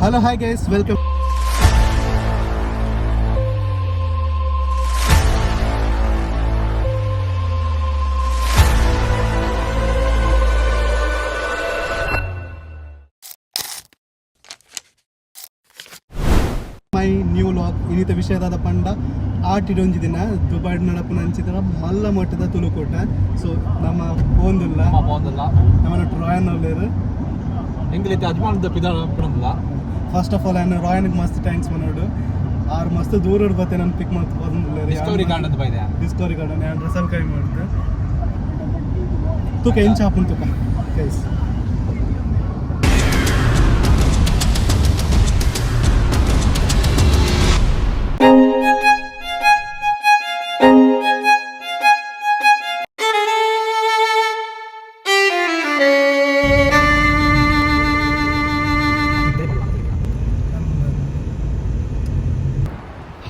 Hello, hi guys, welcome. My new vlog ಇನ್ನಿತ ವಿಷಯದ ಪಂಡ ಆಟಿಡೊಂಜಿ ದಿನ ದುಬೈ ನಡಪುನ ಅಂಚಿದ ಮಲ್ಲ ಮಟ್ಟದ ತುಳುಕೋಟ. ಸೊ ನಮ್ಮ ಪೋಂದುಲ್ಲ ನಮ್ಮ ರಾಯನ್ ಅವ್ಲೇರು ಎಂಗ್ಲೈತೆ ಅಜ್ಮಾನದ ಪಿದಾರ ಪಡಂದಿಲ್ಲ. ಫಸ್ಟ್ ಆಫ್ ಆಲ್ ನಾನು ರಾಯನ್ಗೆ ಮಸ್ತ್ ಥ್ಯಾಂಕ್ಸ್ ಮನೋಡು ಆರು ಮಸ್ತ್ ದೂರ ಬತ್ತೆ ನಾನು ಪಿಕ್ ಮಾಡ್ತು ಬಂದಿಲ್ಲ ಡಿಸ್ಕವರಿ ಗಾರ್ಡನ್ ಬೈದೆ ಡಿಸ್ಕವರಿ ಗಾರ್ಡನ್ ನಾನು ರೆಸಲ್ ಕೈ ಮಾಡಿದೆ ತುಕ ಏನು ಚಾಪುನ್ ತುಕ ಗೈಸ್.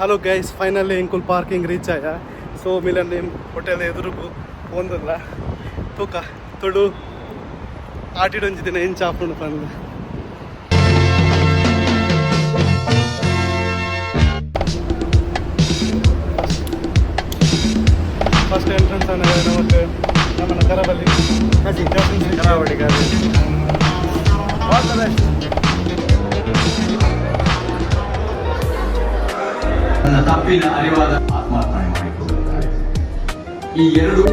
ಹಲೋ ಗೈಸ್, ಫೈನಲಿ ಇಂಕುಲ್ ಪಾರ್ಕಿಂಗ್ ರೀಚ್ ಆಯ. ಸೊ ಮಿಲನಿಯಂ ಹೋಟೆಲ್ ಎದುರುಗು ಒಂದಿಲ್ಲ ತೂಕ ತೊಡು ಆಟಿಡೊಂಜಿ ದಿನ ಏನು ಚಾಪುಂಡು ಪಂದು ಫಸ್ಟ್ ಎಂಟ್ರೆನ್ಸ್ ಅನ್ನ ನಮಗೆ ನಮ್ಮನ್ನ ಕರಾವಳಿ ಕರಾವಳಿ ನನ್ನ ತಪ್ಪಿನ ಅರಿವಾದ ಆತ್ಮಾರ್ಪಣೆ ಮಾಡಿಕೊಳ್ಳುತ್ತಾರೆ. ಈ ಎರಡು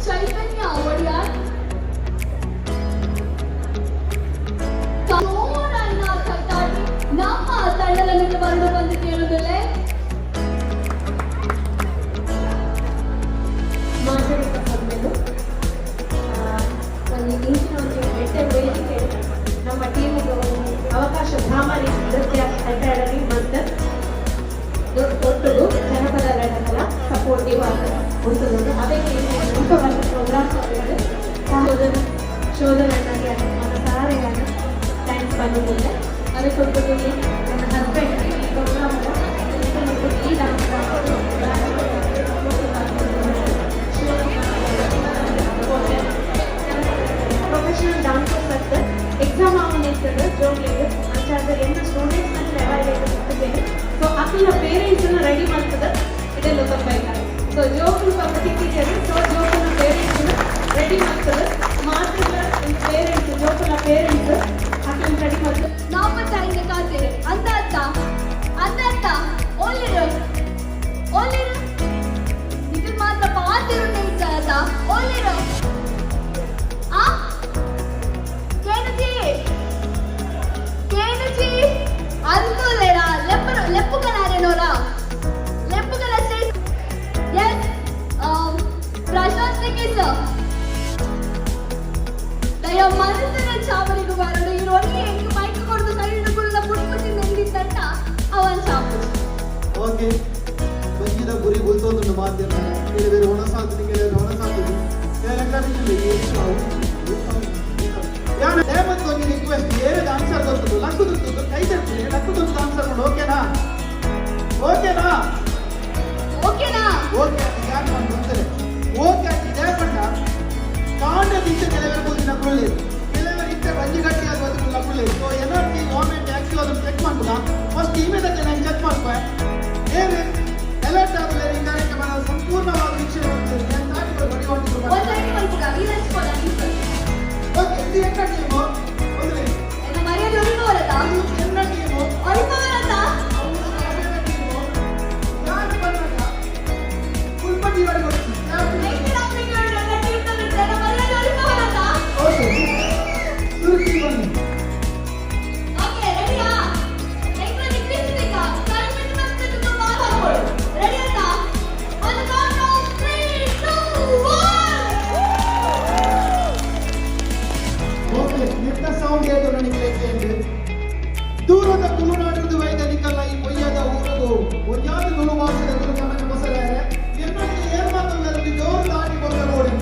ಚೈತನ್ಯ ಒಡೆಯರ್ ನಮ್ಮ ತಂಡದ ಮೇಲೆ ಬರಲು ಬಂದು ಕೇಳುವುದಿಲ್ಲ. ಮಾತಾಡಿದ ಮೊದಲು ಒಂದು ಇಂಚಿನ ಒಂದು ಬೆಟ್ಟ ವೇದಿಕೆ ನಮ್ಮ ಟೀಮಿಗೆ ಅವಕಾಶ ಭಾಮರಿ ನೃತ್ಯ ಅಕಾಡೆಮಿ ಮತ್ತು ಒಟ್ಟುದು ಜನಪದ ನಾಟಕದ ಸಪೋರ್ಟಿವ್ ಆಗ್ತದೆ ಉಂಟುದು ಅದಕ್ಕೆ ಮುಖ್ಯವಾದ ಪ್ರೋಗ್ರಾಮ್ಸ್ ಸಹೋದರ ಶೋಧನೆಯಾಗಿ ನನ್ನ ಸಹಾಯವನ್ನು ಥ್ಯಾಂಕ್ಸ್ ಬಂದಿದ್ದೆ. ಅದಕ್ಕೆ ಕೊಟ್ಟು ನನ್ನ ಹಸ್ಬೆಂಡ್ ಈ ಪ್ರೋಗ್ರಾಮನ್ನು ಈ ಡಾನ್ಸ್ ಪ್ರೊಫೆಷನಲ್ ಡಾನ್ಸರ್ಸ್ ಅಂತ ಎಕ್ಸಾಮ್ ಆಗುತ್ತದೆ ಜೋಗ್ಲಿಗೆ ಅಂಚಾದ್ರೆ ಏನು ಸ್ಟೂಡೆಂಟ್ಸ್ ಮತ್ತು ಅವೈಲೇಬಲ್ ಇರ್ತೇನೆ. ಸೊ ಅಕ್ಕಿನ ಪೇರೆಂಟ್ಸನ್ನು ರೆಡಿ ಮಾಡ್ತದೆ ಇದೆಲ್ಲ ಸ್ವಲ್ಪ ಇಲ್ಲ. ಸೊ ಜೋಕುಲು ಸ್ವಲ್ಪ ಸಿಕ್ಕಿದ್ದಾರೆ. ಸೊ ಜೋಕುಲ ಪೇರೆಂಟ್ಸನ್ನು ರೆಡಿ ಮಾಡ್ತದೆ ಮಾತ್ರ ಪೇರೆಂಟ್ಸ್ ಜೋಕುಲ ಪೇರೆಂಟ್ಸ್ ಅಕ್ಕಿನ ರೆಡಿ ಮಾಡ್ತದೆ. ನಮ್ಮ ತಾಯಿನ ಕಾತೆ ಅಂತ ಅಂತ ಒಳ್ಳೆಯ ಇದು ಮಾತ್ರ ಪಾತಿರು ನಿಲ್ಸದ ಒಳ್ಳೆಯ ಆ ಕೇನುಜಿ ಅನ್ಕೋಲೇರ ಲೆಪ್ಪು ಓಕೆ ಬಜ್ಜಿದ ಗುರಿ ಬುಲ್ತೋದು ಮಾಧ್ಯಮ ಕೆಲವರು ಒಣಸಾಗ್ತದೆ ಕೆಲವರು ಒಣಸಾಗ್ತದೆ ಯಾನ ರೇವಂತ್ ಒಂದು ರಿಕ್ವೆಸ್ಟ್ ಏರಿದ ಆನ್ಸರ್ ಗೊತ್ತದು ಲಕ್ಕುದು ಕೈ ತರ್ತೀನಿ ಲಕ್ಕುದೊಂದು ಆನ್ಸರ್ ಮಾಡು ಓಕೆನಾ ಓಕೆನಾ ಓಕೆನಾ ಓಕೆ ಯಾಕೆ ನಾನು ಗೊತ್ತರೆ ಓಕೆ ಆಗಿದೆ ಪಂಡ ಕಾಂಡದಿಂದ ಕೆಲವರು ಬುದ್ಧಿನ ಕೊಳ್ಳೇದು ಕೆಲವರಿಂದ ಬಂಜಿ ಗಟ್ಟಿ ಅದು ಅದಕ್ಕೆ ಕೊಳ್ಳೇದು ಸೊ ಎನರ್ಜಿ ಗೌರ್ಮೆಂಟ್ ಆ್ಯಕ್ಟಿವ್ ಅದನ್ನು ಚೆಕ್ ಮಾಡ್ಬೋದಾ ಫಸ್ಟ್ ಇಮೇಜಲ್ಲಿ ನಾನು ಚೆಕ್ ಮಾಡ್ಕೊ ಏನು ಅಲರ್ಟ್ ಆದಮೇಲೆ ಈ ಕಾರ್ಯಕ್ರಮ ಸಂಪೂರ್ಣವಾದ ವೀಕ್ಷಣೆ ಮಾಡ್ತೇನೆ ನಾನು ಸಾಕು ಬಡಿ ಹೊಂದಿದ್ರು ಒಂದೈದು ಮಲ್ಪುಗ ವೀರಸ್ಕೋಲ ಓಕೆ ಇದು ಎನ್ನ ಟೀಮು ಒಂದು ಎನ್ನ ಮರ್ಯಾದೆ ಒರಿಮವರತ ಎನ್ನ ಟೀಮು ಒರಿಮವರತ ಯಾರು ಬಂದಾಗ ಫುಲ್ಪಟ್ಟಿ ಮಾಡಿ ಕೊಡ್ತೀನಿ ದಕ್ಷಿಣ ಆಫ್ರಿಕಾ ನನ್ನ ಟೀಮ್ ನಲ್ಲಿ ಎನ್ನ ಮರ್ಯಾದೆ ಒರಿಮವರತ ಓಕೆ ಸುರುಚಿ ಬನ್ನಿ ಓಕೆ ರೆಡಿಯಾ ನೆಕ್ಸ್ಟ್ ನಿಕ್ಕಿಸ್ತೀಗ ಕರೆಕ್ಟ್ ಮತ್ತೆ ತುಂಬಾ ಹಾಕೋಳು ರೆಡಿ ಅಂತ on the count of 3 2 1 okay ನಿನ್ನ ಸೌಂಡ್ ಏದು ನನಗೆ ಕೇಳಿ ದೂರದ ತುಳುನಾಡಿದ್ದು ವೈಜ್ಞಾನಿಕಲ್ಲ ಈ ಕೊಯ್ಯದ ಊರದು ಒಂದಾದ ತುಳು ಭಾಷೆದ ತುಳು ಕನ್ನಡ ಬಸರಾರೆ ಎನ್ನಕ್ಕೆ ಏನ್ ಮಾತಲ್ಲಿ ಜೋರು ದಾಟಿ ಬಂದ ನೋಡಿ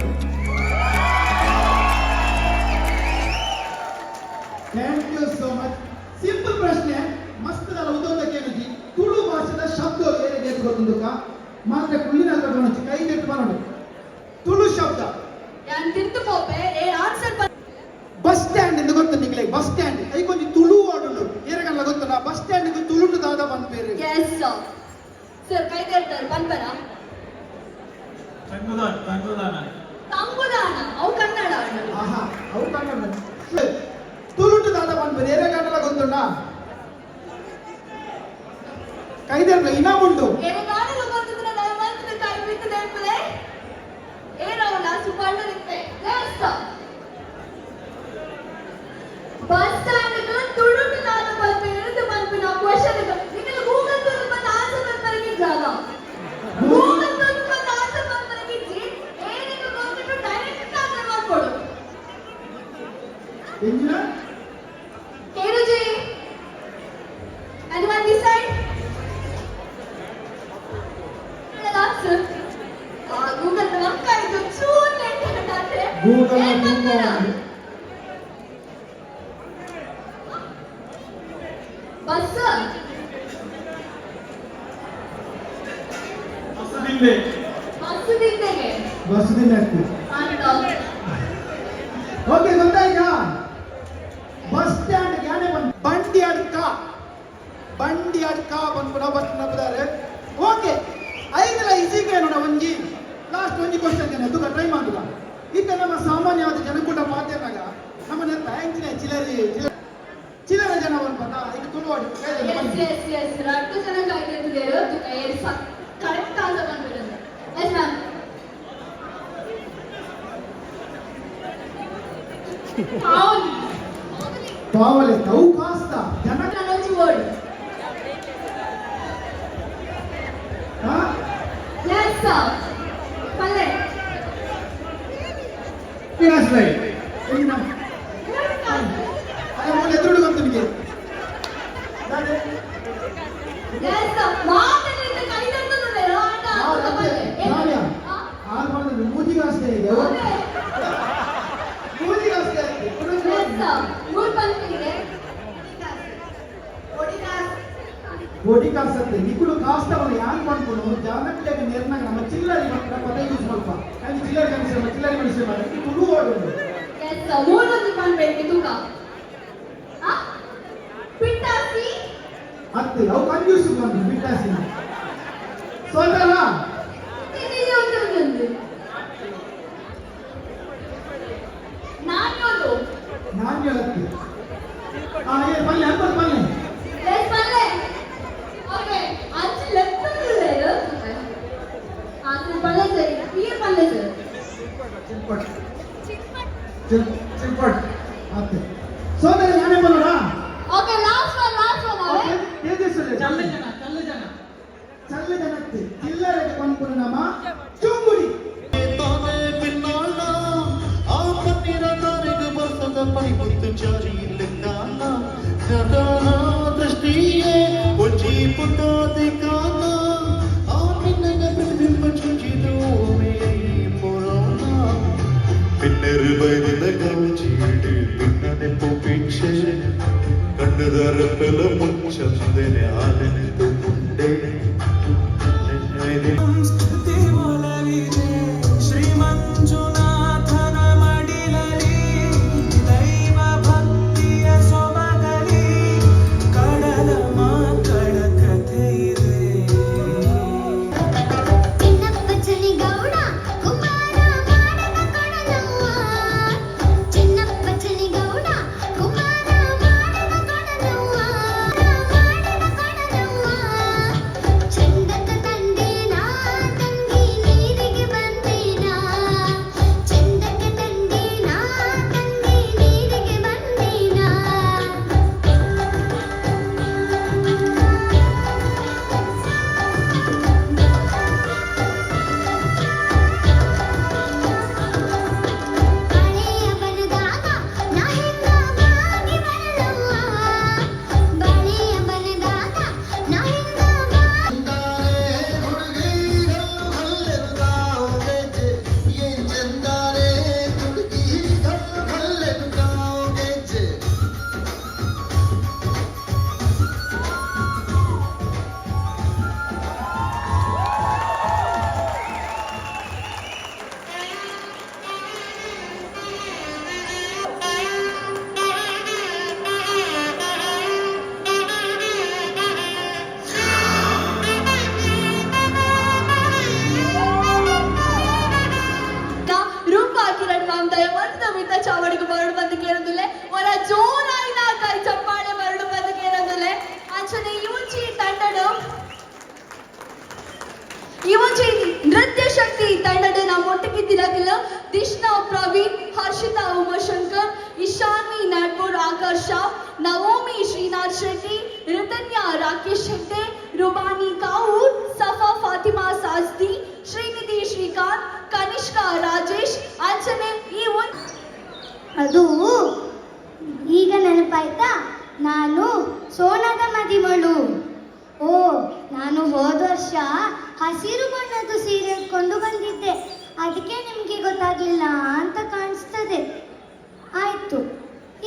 thank you so much simple ಪ್ರಶ್ನೆ ಮಸ್ತದಲ್ಲ ಉದೋದ ಕೇಳಿದಿ ತುಳು ಭಾಷೆದ ಶಬ್ದ ಏನಿದೆ ಗೊತ್ತುಂದುಕ ಮಾತ್ರ ಕುಳ್ಳಿನ ಕಟ್ಟೋಣ ಕೈ ನೆಟ್ಟು ಮಾಡೋಣ ತುಳು ಶಬ್ದ ഞാൻ തിരുത്തു പോപ്പേ ഏ ആൻസർ ಬಸ್ ಸ್ಟ್ಯಾಂಡ್ ಎಂದು ಗೊತ್ತು ನಿಮಗೆ ಬಸ್ ಸ್ಟ್ಯಾಂಡ್ ಐಕೊಂದು ತುಳು ಆಡುಂಡು ಏರಗಲ್ಲ ಗೊತ್ತಲ್ಲ ಬಸ್ ಸ್ಟ್ಯಾಂಡ್ ತುಳುಂಡು ದಾದ ಬಂದ ಬೇರೆ യെസ് ಸರ್ ಕೈ ತರ್ತಾರೆ ಬಂದರ ತಂಗುದಾನ ಅವು ಕನ್ನಡ ಆಹಾ ಅವ್ರು ಕನ್ನಡ ತುಳುಂಡು ದಾದ ಬಂದ ಬೇರೆ ಏರಗಲ್ಲ ಗೊತ್ತುಂಡ ಕೈದರ್ಲ ಇನಾಮುಂಡು ಏರಗಾನಲು ಬಂದಿದ್ರ ದಯಮಾಡಿ ಕೈ ಬಿಟ್ಟು ನೆನಪಲೆ ಏನವಲ್ಲ ಸುಪರ್ಣರಿತ್ತೆ യെസ് ಬಸ್ ಸ್ಟ್ಯಾಂಡ್ ತುಳುಂಡು ದಾದ ಬಂದ ಎಳೆದು ಬಂದ ಕ್ವೆಶ್ಚನ್ ನಿಮಗೆ ಗೂಗಲ್ ತುಳು ಬಂದ ಆನ್ಸರ್ ಬಂದರಿಗೆ ಜಾಗ ಗೂಗಲ್ ತುಳು ಬಂದ ಆನ್ಸರ್ ಬಂದರಿಗೆ ಏನಿಗೆ ಗೊತ್ತಿಟ್ಟು ಡೈರೆಕ್ಟ್ ಆನ್ಸರ್ ಮಾಡ್ಕೊಡು ಎಂಜಿನ ಕೇಳುಜಿ anyone decide answer Google work ಆಯ್ತು ಚೂರ್ ಲೇಟ್ ಆಗುತ್ತೆ ಗೂಗಲ್ ಬಸ್ ಬಸ್ ದಿದ್ದೆಗೆ ಬಸ್ ದಿನ ಅಂತ ಓಕೆ ಗೊತ್ತಾಯ್ತಾ ಬಸ್ ಸ್ಟ್ಯಾಂಡ್ ಯಾನೆ ಬಂದು ಬಂಡಿ ಅಡ್ಕ ಬಂದ್ಬಿಡ ಬಸ್ ನಂಬುದಾರೆ ಓಕೆ ಐದಲ ಈಸಿಗೆ ನೋಡ ಒಂಜಿ ಲಾಸ್ಟ್ ಒಂಜಿ ಕ್ವಶನ್ ಜನ ತುಗ ಟ್ರೈ ಮಾಡುದ ಈಗ ನಮ್ಮ ಸಾಮಾನ್ಯವಾದ ಜನಕೂಟ ಮಾಧ್ಯಮಾಗ ನಮ್ಮ ನೆತ್ತ ಎಂಚಿನ ಚಿಲ್ಲರೆ ಜನ ಬಂದ್ಬಂದ ಈಗ ತುಳುವಾಡಿ ಎಸ್ ಎಸ್ ರಟ್ಟು ಜನ ಕಾಯ್ತಿದ್ದೇವೆ ತುಕ ಕರೆಕ್ಟ್ ಆನ್ಸರ್ ಬಂದ್ಬಿಡುತ್ತೆ ಎಸ್ ಮ್ಯಾಮ್ ಪಾವಲೆ ತವು ಕಾಸ್ತ ಜನ ನಾನೊಂದು ವರ್ಡ್ ಹಾ ಎಸ್ ಪಲ್ಲೆ ವಿನಾಶ್ ರೈ ಎದುರು ಬಂತು ನಿಮಗೆ ಎಸ್ ಮಾತನ್ನ ಕೈ ತರ್ತದೆ ಆಟ ಪಲ್ಲೆ ಮೂಜಿಗಾಸ್ತೆ ಇದೆ ಮೂಜಿಗಾಸ್ತೆ ಗುಡ್ ಬಂದಿದೆ ಬೋಡಿ ಕಾಸತ್ತೆ ನಿಕುಲು ಕಾಸ್ತವನ್ನು ಯಾನ್ ಮಾಡ್ಕೊಂಡು ಜಾನಕ್ಕೆ ನಿರ್ಣಯ ನಮ್ಮ ಚಿಲ್ಲರಿ ಮಾತ್ರ ಪದ ಯೂಸ್ ಮಾಡ್ಪ ನಾನು ಚಿಲ್ಲರಿ ಮನುಷ್ಯ ಮಾಡಿ ತುಳು ಓಡುದು ಎಸ್ ಮೂರೊಂದು ಮಾಡ್ಬೇಕು ತೂಕ ಪಿಟ್ಟಾಸಿ ಅತ್ತೆ ಅವು ಕನ್ಫ್ಯೂಸ್ ಬಂದು ಬಿಟ್ಟಾಸಿನ ಸೋದರ ಇದು ಒಂದು ನಾನು ಹೇಳತ್ತೆ ಪಲ್ಲೆ ಅಂಬರ್ ಪಲ್ಲೆ ಲೆಸ್ ಪಲ್ಲೆ ಓಕೆ ಅಂಚು ಲೆಫ್ಟ್ ಇದೆ ಅದು ಪಲ್ಲೆ ಸರಿ ಈ ಪಲ್ಲೆ ಸರ್ ಚಿಲ್ಪಟ್ ಅತ್ತೆ ಸೋದರ ಯಾನೇ ಬರೋಣ ಓಕೆ ಲಾಸ್ಟ್ ಒನ್ ಅವೇ ತೇಜಸ್ವಿ ಚಲ್ಲ ಜನಕ್ಕೆ ಚಿಲ್ಲರೆಗೆ ಬಂದ್ಕೊಂಡು ನಮ್ಮ ಚುಂಗುಡಿ ದೃಷ್ಟಿಯೇ ಪುಟಾದಿ ಕಾನ കണ്ടുതരപ്പല മുച്ചന്തനെ ആദനിത്തുണ്ടേ ಶ್ರೀಮಂಜುನಾಥನ ಮಡಿಲಲಿ ದೈವ ಭಕ್ತಿಯ ಸೊಬಗಲಿ ಕಡಲ ಮಕ್ಕಳ ಕಥೆ ಇದೆ. ಚಿನ್ನಪ್ಪಚನಿ ಗೌಡ ಕುಮಾರ ಮಾಡದ ಕೊಡಲವ್ವ ಚಿನ್ನಪ್ಪಚನಿ ಗೌಡ ಕುಮಾರ ಮಾಡದ ಕೊಡಲವ್ವ ಚಂದಕ ತಂದೇನಾ ತಂಗಿ ನೀರಿಗೆ ಬಂದೇನಾ ಚಂದಕ ತಂದೇನಾ ತಂಗಿ ನೀರಿಗೆ ಬಂದೇನಾ ಬಾಳೆಯ ಬನದಾಗ ನಾ ಹೆಂಗ ಬಾಗಿ ಬರಲವ್ವ ಬಾಳೆಯ ಬನದಾಗ ನಾ ಹೆಂಗ ರೂಪಾ ಕಿರಣ್ ಮಾಮ್ದಯ ಒಂದು ಮಿತ ಚಾವಡಿಗೆ ಮರಳು ಬಂದು ಕೇಳೋದಿಲ್ಲ ಒರ ಜೋರಾಯಿನ ಕೈ ಚಪ್ಪಾಳೆ ಮರಳು ಬಂದು ಕೇಳೋದಿಲ್ಲ ಅಂಚನೆ ಇವಚಿ ತಂಡಡು ಇವಚಿ ನೃತ್ಯ ಶಕ್ತಿ ತಂಡಡು ನಾವು ಒಟ್ಟಿಗಿದ್ದಿರಲಿಲ್ಲ ದಿಶ್ನಾ ಪ್ರವೀಣ್ ಹರ್ಷಿತಾ ಉಮಾಶಂಕರ್ ಇಶಾನ್ವಿ ನಾಡ್ಪುರ್ ಆಕರ್ಷ ನವೋಮಿ ಶ್ರೀನಾಥ್ ಶೆಟ್ಟಿ ರಿತನ್ಯ ರಾಕೇಶ್ ಹೆಗ್ಡೆ ರುಬಾನಿ ಕಾವೂರ್ ಸಫಾ ಫಾತಿಮಾ ಸಾಜ್ದಿ ಶ್ರೀನಿಧಿ ಶ್ರೀಕಾಂತ್ ಕನಿಷ್ಕಾ ರಾಜೇಶ್ ಅಂಚನೆ ಈ ಒಂದು ಅದು ಈಗ ನೆನಪಾಯ್ತಾ ನಾನು ಸೋನದ ಮದಿಮಳು ಓ ನಾನು ಹೋದ ವರ್ಷ ಹಸಿರು ಬಣ್ಣದ ಸೀರೆ ಉಟ್ಕೊಂಡು ಬಂದಿದ್ದೆ ಅದಕ್ಕೆ ನಿಮಗೆ ಗೊತ್ತಾಗ್ಲಿಲ್ಲ ಅಂತ ಕಾಣಿಸ್ತದೆ ಆಯ್ತು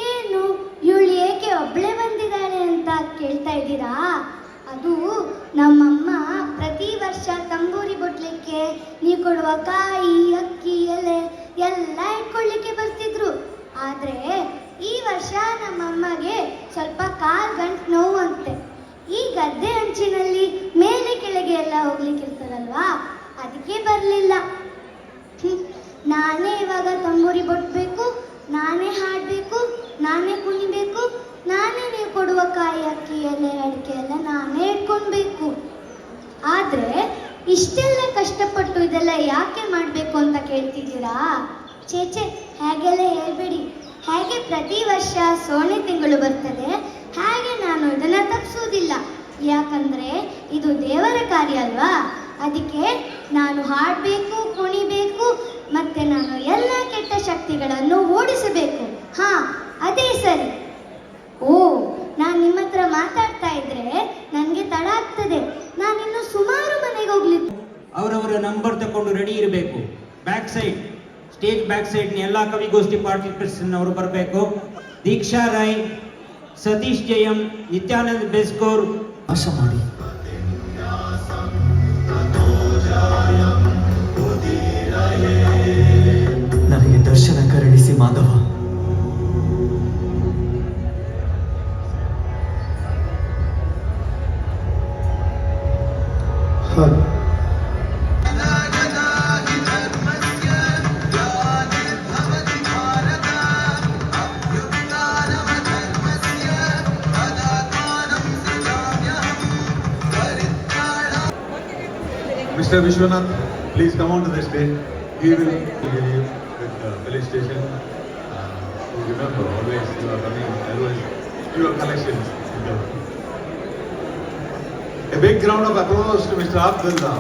ಏನು ಇವಳು ಏಕೆ ಒಬ್ಳೆ ಬಂದಿದ್ದಾಳೆ ಅಂತ ಕೇಳ್ತಾ ಇದ್ದೀರಾ ಅದು ನಮ್ಮಮ್ಮ ಪ್ರತಿ ವರ್ಷ ತಂಬೂರಿ ಬೊಟ್ಲಿಕ್ಕೆ ನೀವು ಕೊಡುವ ಕಾಯಿ ಅಕ್ಕಿ ಎಲೆ ಎಲ್ಲ ಇಟ್ಕೊಳ್ಳಿಕ್ಕೆ ಬರ್ತಿದ್ರು ಆದರೆ ಈ ವರ್ಷ ನಮ್ಮಮ್ಮಗೆ ಸ್ವಲ್ಪ ಕಾಲ್ ಗಂಟು ನೋವಂತೆ ಈ ಗದ್ದೆ ಅಂಚಿನಲ್ಲಿ ಮೇಲೆ ಕೆಳಗೆ ಎಲ್ಲ ಹೋಗ್ಲಿಕ್ಕೆ ಇರ್ತದಲ್ವಾ ಅದಕ್ಕೆ ಬರಲಿಲ್ಲ ನಾನೇ ಇವಾಗ ತಂಬೂರಿ ಬೊಟ್ಬೇಕು ನಾನೇ ಹಾಡಬೇಕು ನಾನೇ ಕುಣಿಬೇಕು ನಾನೇ ನೀವು ಕೊಡುವ ಕಾಯಿ ಅಕ್ಕಿ ಎಲೆ ಅಡಿಕೆ ಎಲ್ಲ ನಾನೇ ಇಟ್ಕೊಳ್ಬೇಕು ಆದರೆ ಇಷ್ಟೆಲ್ಲ ಕಷ್ಟಪಟ್ಟು ಇದೆಲ್ಲ ಯಾಕೆ ಮಾಡಬೇಕು ಅಂತ ಕೇಳ್ತಿದ್ದೀರಾ ಚೇಚೆ ಹಾಗೆಲ್ಲ ಹೇಳ್ಬೇಡಿ ಹೇಗೆ ಪ್ರತಿ ವರ್ಷ ಸೋನೆ ತಿಂಗಳು ಬರ್ತದೆ ಹಾಗೆ ನಾನು ಇದನ್ನು ತಪ್ಪಿಸೋದಿಲ್ಲ ಯಾಕಂದರೆ ಇದು ದೇವರ ಕಾರ್ಯ ಅಲ್ವಾ ಅದಕ್ಕೆ ನಾನು ಹಾಡಬೇಕು ಕುಣಿಬೇಕು ಮತ್ತೆ ನಾನು ಎಲ್ಲ ಕೆಟ್ಟ ಶಕ್ತಿಗಳನ್ನು ಓಡಿಸಬೇಕು ಹಾ ಅದೇ ಸರಿ ಓ ನಾನು ನಿಮ್ಮ ಹತ್ರ ಮಾತಾಡ್ತಾ ಇದ್ರೆ ನನಗೆ ತಡ ಆಗ್ತದೆ ನಾನಿನ್ನು ಸುಮಾರು ಮನೆಗೆ ಹೋಗ್ಲಿಕ್ಕೆ ಅವರವರ ನಂಬರ್ ತಗೊಂಡು ರೆಡಿ ಇರಬೇಕು back side stage back side ಎಲ್ಲ ಕವಿಗೋಷ್ಠಿ ಪಾರ್ಟಿಸಿಪೆಂಟ್ಸ್ ಅವರು ಬರಬೇಕು ದೀಕ್ಷಾ ರಾಯ್ ಸತೀಶ್ ಜಯಂ ನಿತ್ಯಾನಂದ್ ಬೆಸ್ಕೋರ್ ಆಶಾ ಮಾಡಿ ನನಗೆ ದರ್ಶನ ಕರುಣಿಸಿ Madhava Mr. Vishwanath, please come on to the stage. He will give you with felicitation. Remember, always you are coming, always your collections. A big round of applause to Mr. Abdullah.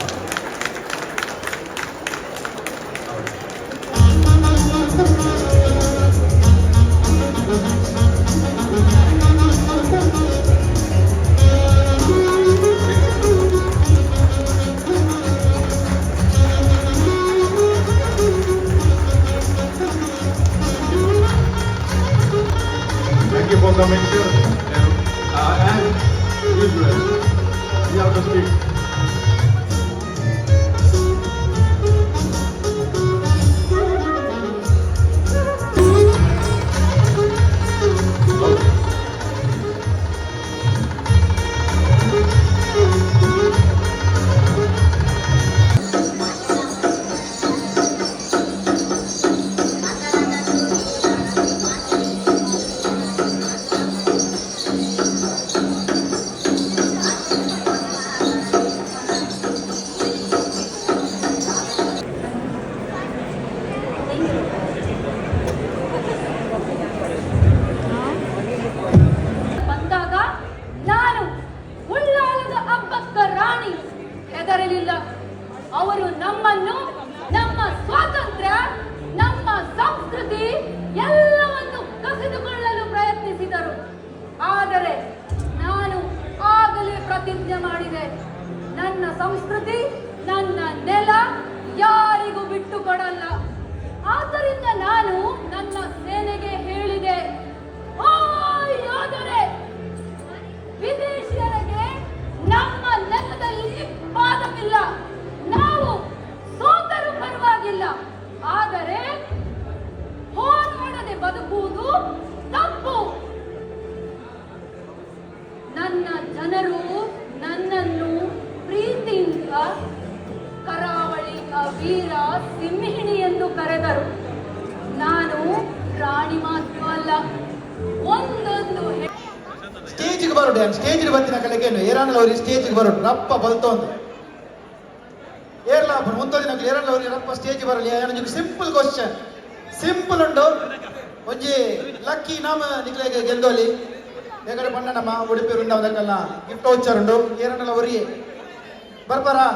Thank you for coming, sir. ಬರಲಿಲ್ಲ. ಅವರು ನಮ್ಮನ್ನು, ನಮ್ಮ ಸ್ವಾತಂತ್ರ್ಯ, ನಮ್ಮ ಸಂಸ್ಕೃತಿ ಎಲ್ಲವನ್ನು ಕಸಿದುಕೊಳ್ಳಲು ಪ್ರಯತ್ನಿಸಿದರು. ಆದರೆ ನಾನು ಆಗಲೇ ಪ್ರತಿಜ್ಞೆ ಮಾಡಿದೆ, ನನ್ನ ಸಂಸ್ಕೃತಿ, ನನ್ನ ನೆಲ ಯಾರಿಗೂ ಬಿಟ್ಟು ಕೊಡಲ್ಲ. ಆದ್ದರಿಂದ ನಾನು ನನ್ನ ಸೇನೆಗೆ ಹೇಳಿದೆ, ಓ ಯೋಧರೇ, ವಿದೇಶಿಯರಿಗೆ ನಮ್ಮ ನೆಲದಲ್ಲಿ ಪಾದವಿಲ್ಲ. ನಾವು ಸೋತರೂ ಪರವಾಗಿಲ್ಲ, ಆದರೆ ಹೋರಾಡದೆ ಬದುಕುವುದು ತಪ್ಪು. ನನ್ನ ಜನರು ನನ್ನನ್ನು ಪ್ರೀತಿಯಿಂದ ಕರಾವಳಿಯ ವೀರ ಸಿಂಹಿಣಿ ಎಂದು ಕರೆದರು. ನಾನು ರಾಣಿ ಮಾತ್ರ ಅಲ್ಲ, ಒಂದೊಂದು ಸ್ಟೇಜಿಗೆ ಬರೋಡು ಸ್ಟೇಜಿಗೆ ಬಂದಿನ ಕಡೆಗೇನು ಏರಾನಲ್ಲವ್ರಿಗೆ ಸ್ಟೇಜಿಗೆ ಬರೋಡು ರಪ್ಪ ಬಲ್ತೊಂದು ಏರ್ಲಾಪ ಮುಂದೊಂದಿನ ಏರಾನಲ್ಲವ್ರಿಗೆ ರಪ್ಪ ಸ್ಟೇಜಿಗೆ ಬರಲಿ. ನನಗೆ ಸಿಂಪಲ್ ಕ್ವಶನ್, ಸಿಂಪಲ್ ಉಂಟು. ಒಂಜಿ ಲಕ್ಕಿ ನಾಮ ನಿಕ್ಲೆಗೆ ಗೆಲ್ದೋಲಿ ಬೇಗಡೆ ಪಂಡ ನಮ್ಮ ಉಡುಪಿ ವೃಂದಾವನಕ್ಕೆಲ್ಲ ಗಿಫ್ಟ್ ವೋಚರ್ ಉಂಟು. ಏರಾನಲ್ಲವರಿಗೆ ಬರ್ಬಾರಾ?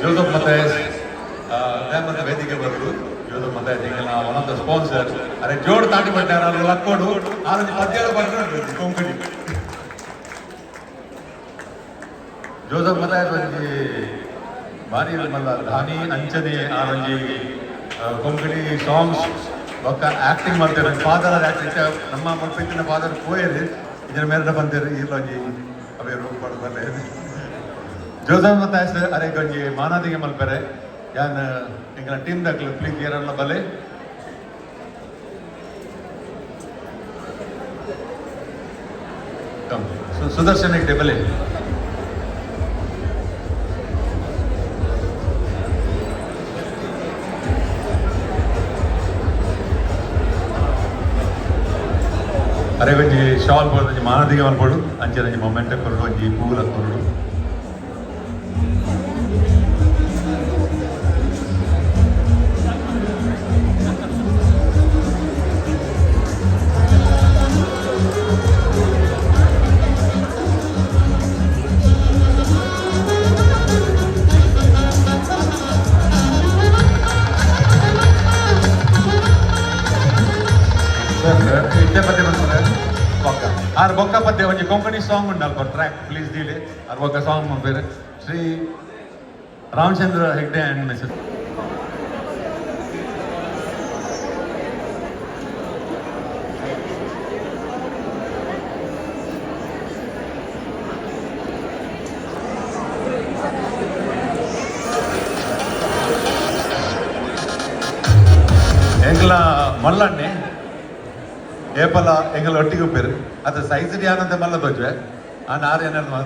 ಜೋಸಫ್ ಮತೈಸ್ ನೇಮದ ವೇದಿಕೆ ಬರುದು. ಜೋಸಫ್ ಮತೈಸ್ ಈಗ ಒನ್ ಆಫ್ ದ ಸ್ಪಾನ್ಸರ್. ಅರೆ ಜೋಡು ತಾಟಿ ಪಟ್ಟಾರ ಅವ್ರು ಲಕ್ಕೋಡು ಆರೊಂದು ಪದ್ಯಗಳು ಬರ್ಕೊಂಡು ಕೊಂಕಣಿ. ಜೋಸಫ್ ಮತೈಸ್ ಒಂಜಿ ಬಾರಿ ಮಲ್ಲ ಧಾನಿ ಅಂಚನೆ ಆರೊಂಜಿ ಕೊಂಕಣಿ ಸಾಂಗ್ಸ್ ಒಕ್ಕ ಆಕ್ಟಿಂಗ್ ಮಾಡ್ತಾರೆ. ಫಾದರ್ ಆಕ್ಟಿಂಗ್ ನಮ್ಮ ಮಲ್ಪೆತ್ತಿನ ಫಾದರ್ ಪೋಯರು ಇದರ ಮೇರೆ ಬಂದಿರು ಇಲ್ಲೊಂಜಿ ಅವೇ ರೂಪ ಪಡ್ತಾರೆ. ಜೋಸಫ್ ಮತೈಸ್ ಅರೆ ಗೊಂಜಿ ಮಾನಾದಿಗೆ ಮಲ್ಪೆರೆ ಯಾನ್ ಎಂಕಲ ಟೀಮ್ ದಕ್ಲು ಪ್ಲೀಸ್ ಏರಲ್ಲ ಬಲೆ. ಸುದರ್ಶನ್ ಇಟ್ಟೆ ಬಲೆ. ಅರೆ ಒಂಜಿ ಶಾಲ್ ಬೋಡು ಒಂಜಿ ಮಾನದಿಗೆ ಮಲ್ಪಡು ಅಂಚೆ ಒಂಜಿ ಮೊಮೆಂಟ್ ಕೊರಡು ಒಂಜಿ ಪೂಲ ಕೊರಡು. ಇಟ್ಟೆ ಪದ್ಯ ಬಂದ್ರೆ ಬೊಕ್ಕ ಆರ್ ಬೊಕ್ಕ ಪದ್ಯ ಒಂಜಿ ಕೊಂಕಣಿ ಸಾಂಗ್ ಉಂಡು ಅಲ್ಪ ಟ್ರ್ಯಾಕ್ ಪ್ಲೀಸ್ ದೀಲೆ ಆರ್ ಬೊಕ್ಕ ಸಾಂಗ್ ಬೇರೆ ಶ್ರೀ ರಾಮಚಂದ್ರ ಹೆಗ್ಡೆ ಅಂಡ್ ಮಿಸಸ್. ಎಂಗ್ಲ ಮಲ್ಲಣ್ಣೆ ಏಪಲ ಎಂಗಲ್ ಒಟ್ಟಿಗೆ ಉಪ್ಪೇರು ಅದು ಸೈಜ್ ಯಾನಂತ ಮಲ್ಲ ತೋಜ್ವೆ ಆ ನಾರು ಏನಾದ್ರು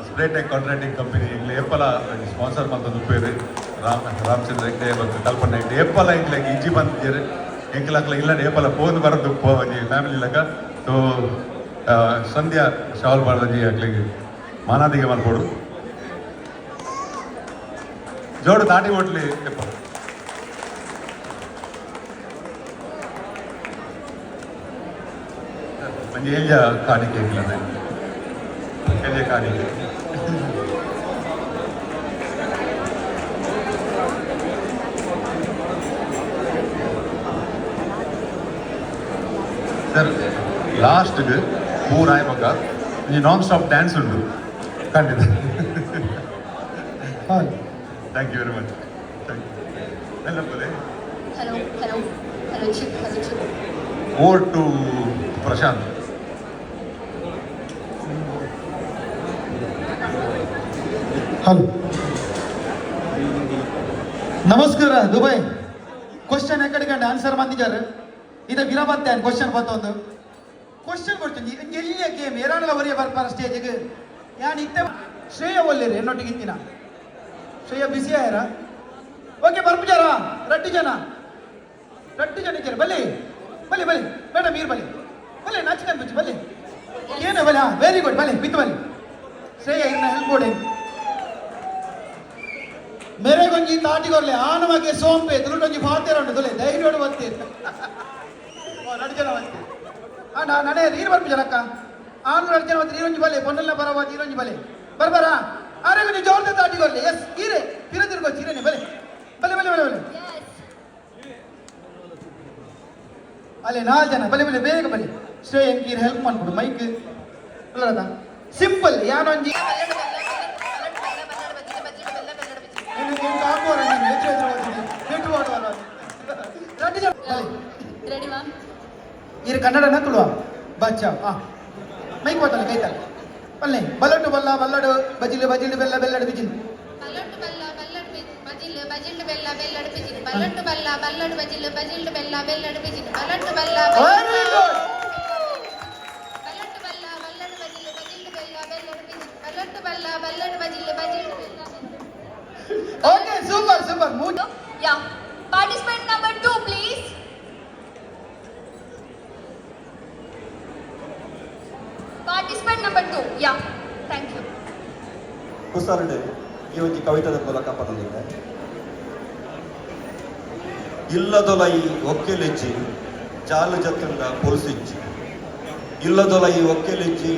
ಸ್ಪ್ರೇ ಟೆಕ್ ಕಾಂಟ್ರಾಕ್ಟಿಂಗ್ ಕಂಪನಿ ಎಂಗ್ಲ ಏಪಲ ಸ್ಪಾನ್ಸರ್ ಮಾಡ್ತಂದು ಉಪ್ಪೇರು ರಾಮಚಂದ್ರ ಹೆಗ್ಡೆ ಬಂದು ಕಲ್ಪನೆ ಹೆಗ್ಡೆ ಏಪಲ ಎಂಗ್ಲಾಗ ಇಜ್ಜಿ ಬಂದಿದ್ದೀರಿ ಎಂಗ್ಲಾಗ್ಲ ಇಲ್ಲ ಏಪಲ ಫೋನ್ ಬರೋದು ಫ್ಯಾಮಿಲಿ ಲಕ ಸೊ ಸಂಧ್ಯಾ ಶಾವಲ್ ಬಾಳಜಿ ಆಗ್ಲಿಗೆ ಮಾನಾದಿಗೆ ಮಲ್ಕೊಡು ಜೋಡು ತಾಟಿ ಹೋಟ್ಲಿ ಎಪ್ಪ ಮಂಜಿ ಎಲ್ಜ ಕಾಣಿಕೆ ಇಲ್ಲ ಎಲ್ಜ ಕಾಣಿಕೆ ಸರ್ ಲಾಸ್ಟ್ಗೆ ಪೂರ ಆಯ್ಮಕ್ಕ ಈ ನಾನ್ ಸ್ಟಾಪ್ ಡ್ಯಾನ್ಸ್ ಉಂಟು ಖಂಡಿತ. Thank you very much. Thank you. ಎಲ್ಲಪ್ಪದೆ ಹಲೋ ಹಲೋ ಹಲೋ ಚಿಕ್ ಹಲೋ ಚಿಕ್. Over to Prashant. ಹಲೋ ನಮಸ್ಕಾರ ದುಬೈ. ಕ್ವಶನ್ ಎಕಡೆಗೆ ಆನ್ಸರ್ ಬಂದಿದ್ದಾರೆ ಇದು ಗಿರಬತ್ತೆ ಕ್ವಶನ್ ಬತ್ತೊಂದು ಕ್ವಶನ್ ಕೊಡ್ತೀನಿ ಎಲ್ಲಿಯ ಗೇಮ್ ಏರಾಣಲ ವರಿಯ ಬರ್ಪಾರ ಸ್ಟೇಜಿಗೆ ಯಾನ್ ಇತ್ತೆ ಶ್ರೇಯ ಒಲ್ಲೇರಿ ಎನ್ನೊಟ್ಟಿಗೆ ಇತ್ತಿನ ಶ್ರೇಯ ಬಿಸಿ ಆಯ್ರಾ ಓಕೆ ಬರ್ಬಿಜಾರ ರಡ್ಡಿ ಜನ ಇದ್ದಾರೆ ಬಲ್ಲಿ ಬಲ್ಲಿ ಬಲ್ಲಿ ಮೇಡಮ್ ಈರ್ ಬಲ್ಲಿ ಬಲ್ಲಿ ನಾಚಿಕನ್ ಬಿಚ್ಚು ಬಲ್ಲಿ ಏನು ಬಲ್ಲಿ ಹಾಂ ವೆರಿ ಗುಡ್ ಬಲ್ಲಿ ಬಿತ್ತು ಬಲ್ಲಿ ಶ್ರೇಯ ಇನ್ನ ಹೆಲ್ಪ್ ಕೊಡಿ ಮೇರೆಗೊಂಜಿ ತಾಟಿಗೊರ್ಲೆ ಆನವಾಗಿ ಸೋಂಪೆ ದುರುಟೊಂಜಿ ಭಾತ್ಯರಂಡು ದುಲೆ ಧೈರ್ಯೋಡು ಒತ್ತಿ ನಡು ಜನ ಒತ್ತಿ ನಾ ನಡೆ ನೀರು ಬರ್ಬಿಜಾರಕ್ಕ ಆನು ನಡು ಜನ ಒತ್ತಿ ನೀರೊಂಜಿ ಬಲೆ ಪೊನ್ನಲ್ಲ ಬರವ ನೀರೊಂಜಿ ಬಲೆ ಬರ್ಬಾರ ಆರೆಗೂ ನೀವು ಜೋರ್ದ ತಾಟಿಗೊರ್ಲೆ ಎಸ್ ಈರೆ ತಿರದಿರ್ಗೋ ಚೀರೇನೆ ಬಲೆ ಬಲೆ ಬಲೆ ಬಲೆ ಬಲೆ ಅಲ್ಲೇ 4 ಜನ ಬಲೆ ಬಲೆ ಬೇಗ ಬಲೆ ಶ್ರೇಯ ಎಂಕೀರ್ ಹೆಲ್ಪ್ ಮಾಡ್ಕೊಡು ಮೈಕ್ ಅಲ್ಲದ ಸಿಂಪಲ್ ಯಾನೊಂಜಿ ಕನ್ನಡನ ತುಳುವ ಬಚ್ಚ ಮೈಕ್ ಮಾತಲ್ಲ ಕೈತಲ್ಲ ಬಲ್ಲೆ ಬಲ್ಲಟ್ಟು ಬಲ್ಲ ಬಲ್ಲಡು ಬಜಿಲು ಬಜಿಲು ಬೆಲ್ಲ ಬೆಲ್ಲಡು ಬಿಜಿಲು ಬಲ್ಲಟ್ಟು ಬಲ್ಲ ಬಲ್ಲಡು ಬಜಿಲು ಬಜಿಲು ಬೆಲ್ಲ ಬೆಲ್ಲಡು ಬಿಜಿಲು ಬಲ್ಲಟ್ಟು ಬಲ್ಲ ಬಲ್ಲಡು ಬಜಿಲು ಬಜಿಲು ಬೆಲ್ಲ ಬೆಲ್ಲಡು ಬಿಜಿಲು ಬಲ್ಲಟ್ಟು ಬಲ್ಲ ವೆರಿ ಗುಡ್ ಬಲ್ಲಟ್ಟು ಬಲ್ಲ ಬಲ್ಲಡು ಬಜಿಲು ಬಜಿಲು ಬೆಲ್ಲ ಬೆಲ್ಲಡು ಬಿಜಿಲು ಬಲ್ಲಟ್ಟು ಬಲ್ಲ ಬಲ್ಲಡು ಬಜಿಲು ಬಜಿಲು ಬೆಲ್ಲ okay super super mood Yeah. Participant number 2, please. Participant number 2. Yeah. Thank you. ಕುಸರಡೆ ಈ ಒಂದು ಕವಿತದ ಮೂಲಕ ಬರಲಿದೆ. ಇಲ್ಲದೊಲೈ ಒಕ್ಕೆಲೆಚ್ಚಿ ಜಾಲು ಜತ್ತಿಂದ ಪೊಲ್ಸಿಚ್ಚಿ ಇಲ್ಲದೊಲೈ ಒಕ್ಕೆಲೆಚ್ಚಿ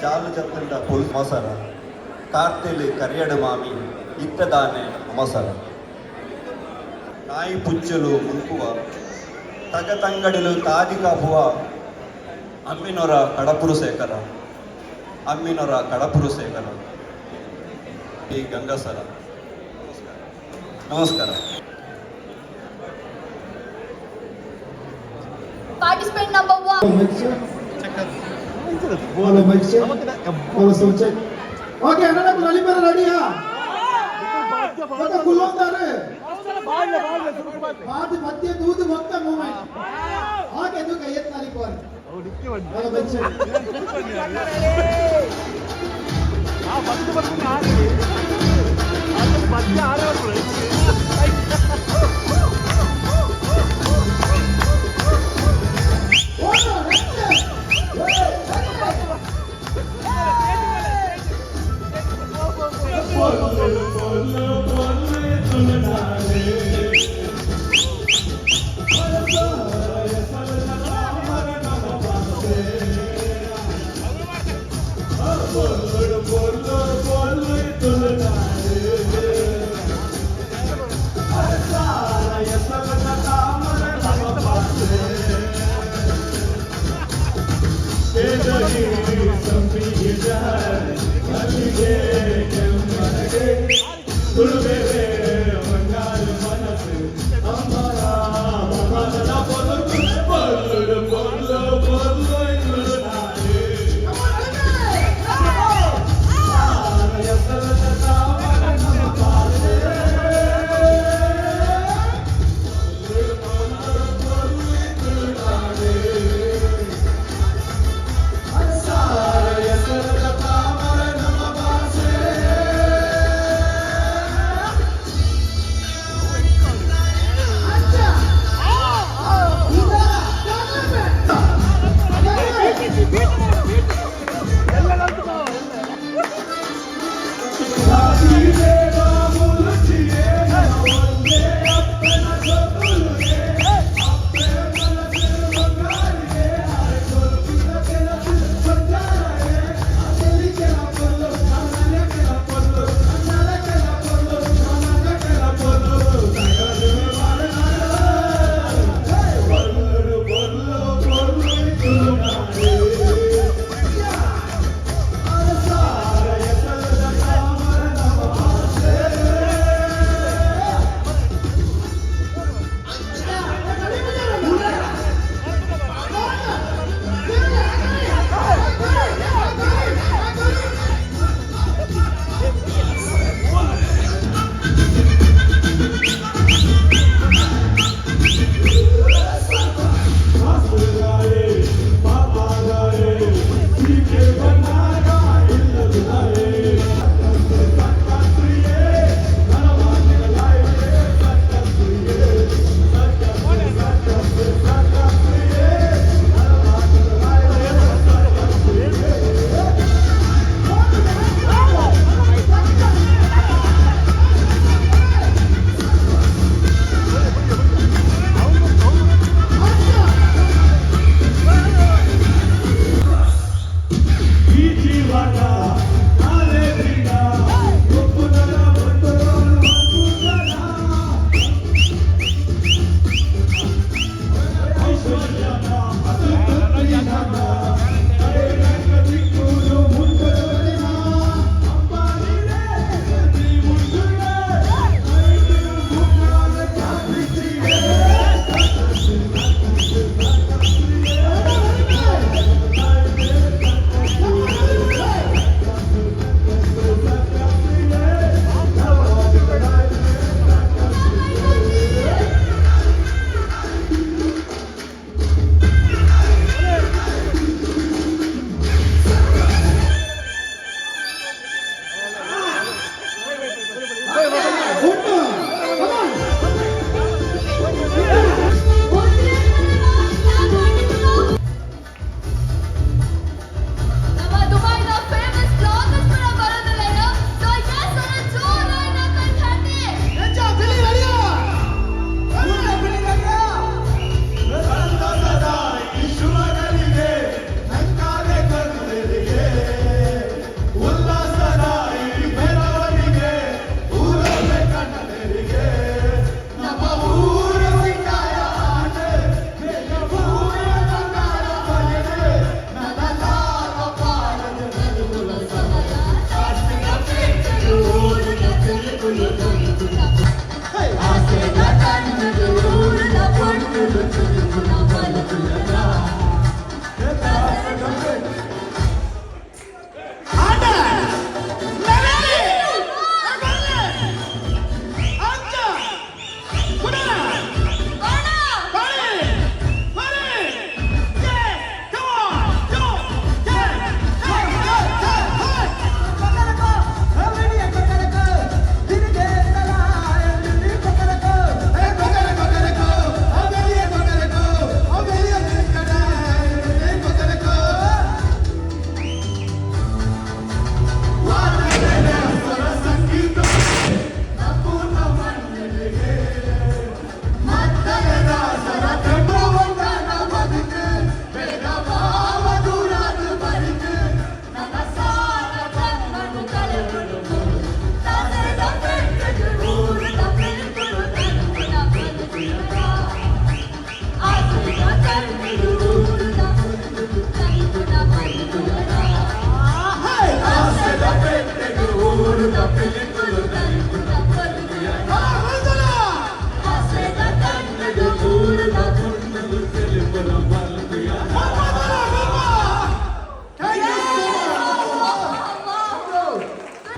ಜಾಲು ಜತ್ತಿಂದ ಪೊಲ್ ಮೊಸರ ಕಾರ್ತೆಲಿ ಕರಿಯಡು ಮಾಮಿ ಇತ್ತದಾನೆ ಮೊಸರ ನಾಯಿ ಪುಚ್ಚಲು ಮುಲ್ಕುವ ತಗತಂಗಡಿಲು ತಾದಿ ಕಾಪುವ ಅಮ್ಮಿನೊರ ಕಡಪುರು ಶೇಖರ ಅಮ್ಮಿನೊರ ಕಡಪುರು ಶೇಖರ ಈ ಗಂಗಸರ ನಮಸ್ಕಾರ. Participant number 1. ಓಕೆ ಅಣ್ಣ ನಲಿಪರ ರೆಡಿಯಾ ಮತ್ತೆ ಕುಲ್ಲೋಂತಾರೆ ಬಾದಿ ಮಧ್ಯ ದೂದು ಮೊತ್ತ ಮೂಮೆಂಟ್ ಹಾಗೆ ಅದು ಕೈ ಎತ್ತಿ ನಲಿಪೋರೆ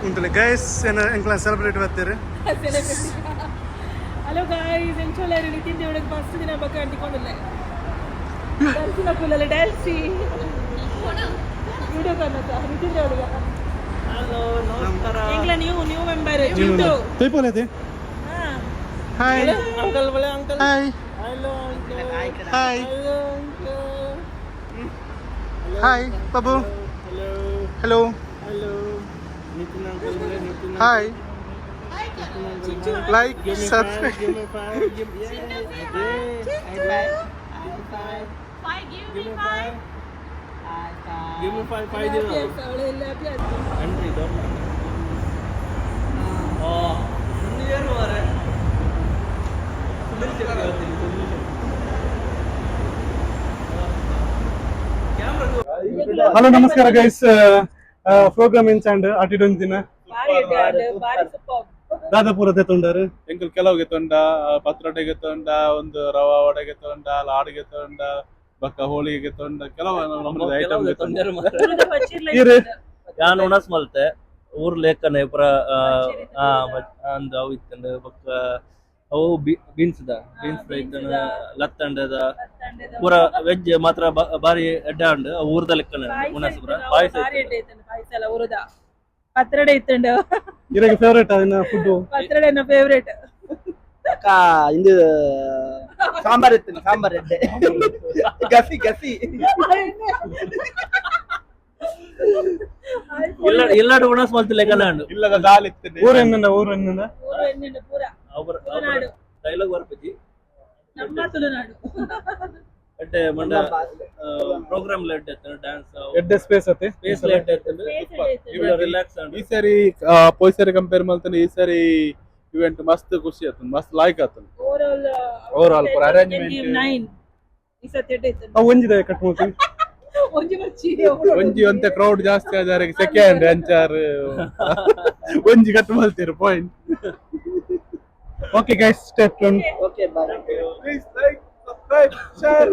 ಉಂಟಲ್ಲ ಗೈಸ್ ಎಂಕ್ಲ ಸೆಲೆಬ್ರೇಟ್ ಬರ್ತೀರಿ ಹಲೋ ಗಾಯ್ಸ್ ಎಂಚೋಲ ನಿತಿನ್ ದೇವಳಿಗೆ ಮಸ್ತ್ ದಿನ ಬಗ್ಗೆ ಅಂಟಿಕೊಂಡಿಲ್ಲ ದರ್ಶನ ಕುಲ್ಲಲ್ಲ ಡ್ಯಾನ್ಸಿ ವಿಡಿಯೋ ಕಾಣುತ್ತಾ ನಿತಿನ್ ದೇವಳಿಗೆ ಹಲೋ ನಮಸ್ಕಾರ ಎಂಗ್ಲ ನ್ಯೂ ಮೆಂಬರ್ ಚಿಂಟು ತೈಪೋಲೈತಿ ಹಾಯ್ ಅಂಕಲ್ ಬಳೆ uncle hi hello hi hello hi Babu hello hello hello Nitin uncle ಬಳೆ Nitin hi like subscribe give me five give me five 100 don't hello ನಮಸ್ಕಾರ ಗೈಸ್ ಪ್ರೋಗ್ರಾಮ್ ಇಂಚಾಂಡ್ ಅಟಿಡೊಂದು ದಿನ ಬಾರಿ ಸೂಪರ್ ದಾದಾಪುರ ತೆತ್ತೊಂಡಾರು ಎಂಕಲ್ ಕೆಲವು ಗೆತ್ತೊಂಡ ಪತ್ರೊಡೆ ಗೆತ್ತೊಂಡ ಒಂದು ರವಾ ವಡೆ ಗೆತ್ತೊಂಡ ಲಾಡು ಗೆತ್ತೊಂಡ ಬಕ್ಕ ಹೋಳಿಗೆ ಗೆತ್ತೊಂಡ ಕೆಲವು ನಮ್ಮದು ಐಟಮ್ ಗೆತ್ತೊಂಡ ಇರು ಯಾನ್ ಉಣಸ್ ಮಲ್ತೆ ಊರ್ ಲೇಖನ ಪುರ ಅಂದ್ ಅವು ಇತ್ತಂಡ ಬೊಕ್ಕ ಅವು ಬೀನ್ಸ್ ದ ಇತ್ತಂಡ ಲತ್ತಂಡದ ಪೂರ ವೆಜ್ ಮಾತ್ರ ಬಾರಿ ಎಡ್ಡ ಉಂಡು ಊರ್ದ ಲೆಕ್ಕನ ಉಣಸ್ ಪುರ ಪಾಯಸ ಎಲ್ಲ ಊರದ ಪತ್ರಡೆ ಇತ್ತಂಡು ಇರಗೆ ಫೇವರೇಟ್ ಅದನ್ನ ಫುಡ್ ಪತ್ರಡೆ ನನ್ನ ಫೇವರೇಟ್ ಇಂದು ಸಾಂಬಾರ್ ಇತ್ತು ಸಾಂಬಾರ್ ಎಡ್ಡೆ ಗಸಿ ಗಸಿ ಇಲ್ಲಾಡು ಉಣಸ್ ಮಲ್ತು ಲೆಕ್ಕನ ಉಂಡು ಇಲ್ಲದ ದಾಲ್ ಇತ್ತು ಊರೆನ್ನ ಊರು ಎನ್ನಿಂದ ಪೂರ ತುಳುನಾಡು ಡೈಲಾಗ್ ಬರ್ಪಜಿ ನಮ್ಮ ತುಳುನಾಡು ಎಡ್ಡೆ ಮಂಡ ಪ್ರೋಗ್ರಾಮ್ ಲೆಡ್ ಡ್ಯಾನ್ಸ್ ಎಡ್ಡೆ ಸ್ಪೇಸ್ ಅತ್ತೆ ಸ್ಪೇಸ್ ಲೆಡ್ ರಿಲ್ಯಾಕ್ಸ್ ಈ ಸರಿ ಪೋಯ್ ಸರಿ ಕಂಪೇರ್ ಮಾಡ್ತಾನೆ ಈ ಸರಿ ಇವೆಂಟ್ ಮಸ್ತ್ ಖುಷಿ ಆಯ್ತು ಮಸ್ತ್ ಲೈಕ್ ಆಯ್ತು Overall, for arrangement. 9 ಈ ಸತಿ ಇತ್ತು ಅವು ಒಂಜಿದೆ ಕಟ್ ಮಾಡ್ತೀನಿ ಒಂಜಿ ಬಚ್ಚಿ ಒಂಜಿ ಒಂತೆ ಕ್ರೌಡ್ ಜಾಸ್ತಿ ಆದ್ರೆ ಸೆಕೆಂಡ್ ಅಂಚಾರ್ ಒಂಜಿ ಕಟ್ ಮಾಡ್ತೀರಿ point okay guys stay tuned okay bye please like subscribe share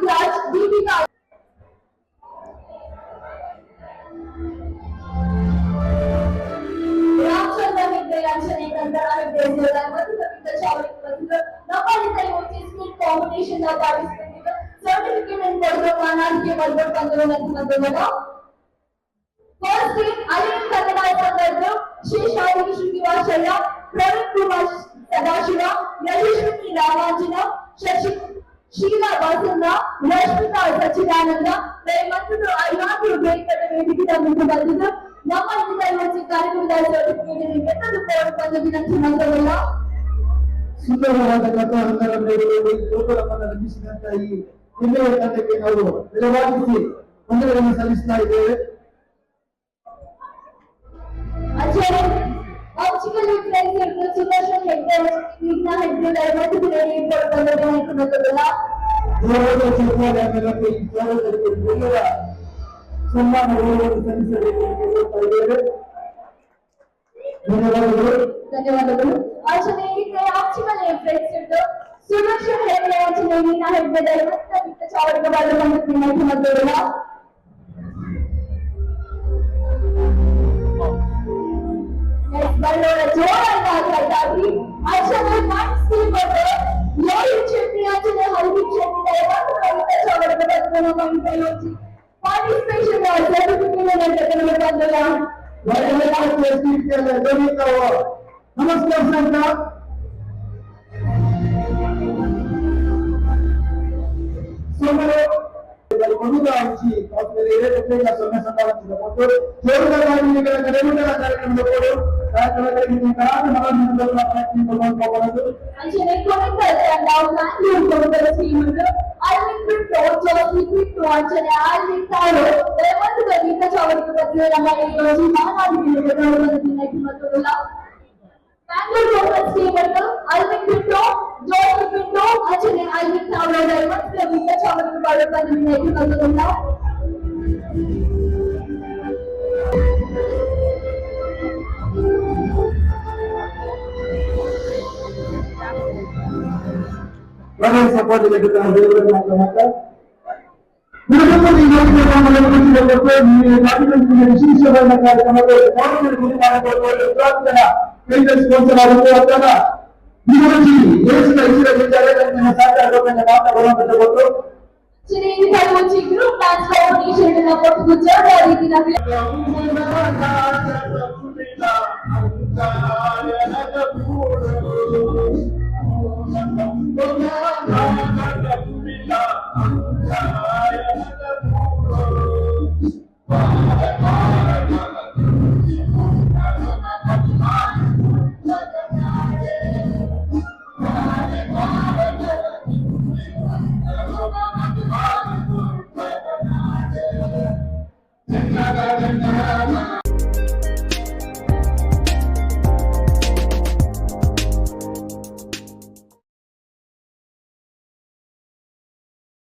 Raj, Deepika. Ramchandra Hegde Anjane Kandara Hegde Zora Madhukavita Chawla Madhukar Napalita Yochi Skill Competition na participate certificate and Kodramana ke Madhukar Pandru Madhukar. First team Alim Kannada Sandhargu Sheshari Srinivasaya Praveen Kumar Sadashiva Yashashwini Ramanjana Sheila Vasunda Rashmita Sachidananda ದಯಮಾಡಿ ಐವಾರು ಬೇಕದ ವೇದಿಕೆಯ ಮುಂದೆ ಬಂದಿದ್ದು ನಮ್ಮ ಇಂದಿನ ಕಾರ್ಯಕ್ರಮದ certificate ನಿಮ್ಮೆಲ್ಲರೂ ಪಡೆದುಕೊಂಡು ವಿನಂತಿಸುತ್ತೇವೆ. ಸುಂದರವಾದ ಕಥಾಹಂದರ ಮೇರೆಗೆ ಗೋಕುಲವನ್ನು ರಚಿಸಿದಂತ ಈ ಹೆಮ್ಮೆಯ ತಂಡಕ್ಕೆ ನಾವು ಬೆಲೆಬಾಗಿಸಿ ವಂದನೆಗಳನ್ನು ಸಲ್ಲಿಸ್ತಾ ಇದ್ದೇವೆ. ಆಚಾರ್ಯ ಆಪ್ಟಿಕಲ್ ಫ್ರೆಂಡ್ಸ್ ಸುದರ್ಶನ್ ಹೆಗ್ಡೆ ವಿಘ್ನ ಹೆಗ್ಡೆ ದಯಮಾಡಿ ಪಡೆದುಕೊಂಡು ವಿನಂತಿಸುತ್ತೇವೆ. ಧನ್ಯವಾದಗಳು. ಆಚರಣೆಗೆ ಆಪ್ಟಿಕಲ್ ಫ್ರೆಂಡ್ಸ್ ಸುದರ್ಶನ್ ಹೆಗ್ಡೆ ಆಚರಣೆ ವಿಘ್ನ ಹೆಗ್ಡೆ ದಯಮಾಡಿ ಚಾವಡಿಗೆ ಪಡೆದುಕೊಂಡು ವಿನಂತಿಸುತ್ತೇವೆ. ಬಳ್ಳೋಳ ಜೋರಾಗಿ ಆಗ್ತಾಯಿದ್ದಾಗಿ ಆಚರಣೆ ಮಾಡಿಸ್ತಿರ್ಬೋದು. ಯೋಗಿ ಚಟ್ನಿ ಆಚರಣೆ ಹಲ್ದಿ ಚಟ್ನಿ ದಯಮಾಡಿ ಕವಿತಾ ಚಾವಡಿಗೆ ಪಡೆದುಕೊಂಡು ನಮ್ಮ ಪಾರ್ಟಿಸಿಪೇಷನ್ ಸರ್ಟಿಫಿಕೇಟ್ ಬಂದಿಲ್ಲ. ನಮಸ್ಕಾರ ಸರ್. ಸೋಮರು ಮನುದ ಹಂಚಿ ಸೊನ್ನೆ ಸಂತಾನ ಜೋರುಗಳ ಕಾರ್ಯಕ್ರಮದ ಕೊಡು ಕಾರ್ಯಕ್ರಮದಲ್ಲಿ ಅಂಚನೆ ಕೊಡುತ್ತಾರೆ ನಾವು ಬ್ಯಾಂಗ್ಳೂರ್ ಕೊಡುತ್ತಾರೆ ಶ್ರೀಮಂತ ಅಲ್ಲಿ ಬಿಟ್ಟು ಅಂಚನೆ ಅಲ್ಲಿ ತಾಳು ದಯಮಾಡಿ ಗೀತಾ ಚಾವಡಿಗೆ ಬಂದಿದೆ. ನಮ್ಮ ಯೋಜಿ ಮಾನಾಡಿ ಮತ್ತಲ್ಲ ಬ್ಯಾಂಗ್ಳೂರ್ ಕೊಡುತ್ತಾರೆ ಶ್ರೀಮಂತ ಅಲ್ಲಿ ಬಿಟ್ಟು ಜೋರು ಬಿಟ್ಟು ಅಂಚನೆ ಅಲ್ಲಿ ತಾಳು ದಯಮಾಡಿ ಗೀತಾ ಚಾವಡಿಗೆ ಪಡೆದುಕೊಂಡು ಮತ್ತಲ್ಲ. ವಿಶೇಷವಾದ ಕಾರ್ಯಕ್ರಮಗಳು ದೇಶದ ಹೆಸರಿದ್ದಾರೆ ಮಾತಾಡುವಂತ ಗ್ರೂಪ್ ಡ್ಯಾನ್ಸ್ ಕಾಂಪಿಟೇಷನ್ ಕೊಟ್ಟು ಜೋರಾಗಿ ದಿನ